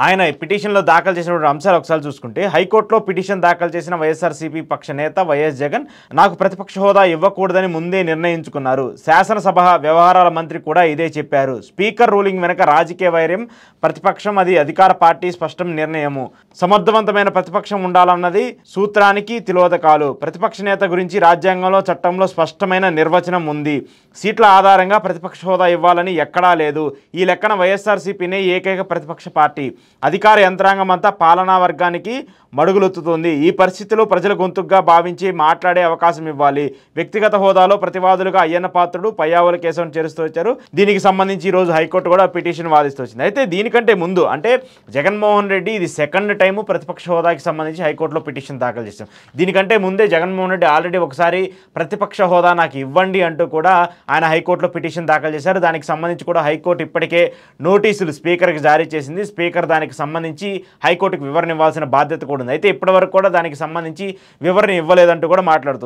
ఆయన పిటిషన్లో దాఖలు చేసిన అంశాలు ఒకసారి చూసుకుంటే, హైకోర్టులో పిటిషన్ దాఖలు చేసిన వైఎస్ఆర్సీపీ పక్ష నేత వైఎస్ జగన్ నాకు ప్రతిపక్ష హోదా ఇవ్వకూడదని ముందే నిర్ణయించుకున్నారు. శాసనసభ వ్యవహారాల మంత్రి కూడా ఇదే చెప్పారు. స్పీకర్ రూలింగ్ వెనక రాజకీయ వైర్యం, ప్రతిపక్షం అది అధికార పార్టీ స్పష్టం నిర్ణయము. సమర్థవంతమైన ప్రతిపక్షం ఉండాలన్నది సూత్రానికి తిలోదకాలు. ప్రతిపక్ష నేత గురించి రాజ్యాంగంలో చట్టంలో స్పష్టమైన నిర్వచనం ఉంది. సీట్ల ఆధారంగా ప్రతిపక్ష హోదా ఇవ్వాలని ఎక్కడా లేదు. ఈ లెక్కన వైఎస్ఆర్సీపీనే ఏకైక ప్రతిపక్ష పార్టీ. అధికార యంత్రాంగం అంతా పాలనా వర్గానికి మడుగులొత్తుతుంది. ఈ పరిస్థితిలో ప్రజల గొంతుగా భావించి మాట్లాడే అవకాశం ఇవ్వాలి. వ్యక్తిగత హోదాలో ప్రతివాదులుగా అయ్యన్న పాత్రుడు, పయ్యావుల కేశవన్ చేరుస్తూ వచ్చారు. దీనికి సంబంధించి ఈరోజు హైకోర్టు కూడా పిటిషన్ వాదిస్తూ వచ్చింది. అయితే దీనికంటే ముందు అంటే జగన్మోహన్ రెడ్డి ఇది సెకండ్ టైము ప్రతిపక్ష హోదాకి సంబంధించి హైకోర్టులో పిటిషన్ దాఖలు చేశాం. దీనికంటే ముందే జగన్మోహన్ రెడ్డి ఆల్రెడీ ఒకసారి ప్రతిపక్ష హోదా నాకు ఇవ్వండి అంటూ కూడా ఆయన హైకోర్టులో పిటిషన్ దాఖలు చేశారు. దానికి సంబంధించి కూడా హైకోర్టు ఇప్పటికే నోటీసులు స్పీకర్కి జారీ చేసింది. స్పీకర్ దానికి సంబంధించి హైకోర్టుకు వివరణ ఇవ్వాల్సిన బాధ్యత కూడా ఉంది. అయితే ఇప్పటివరకు కూడా దానికి సంబంధించి వివరణ ఇవ్వలేదంటూ కూడా మాట్లాడుతూ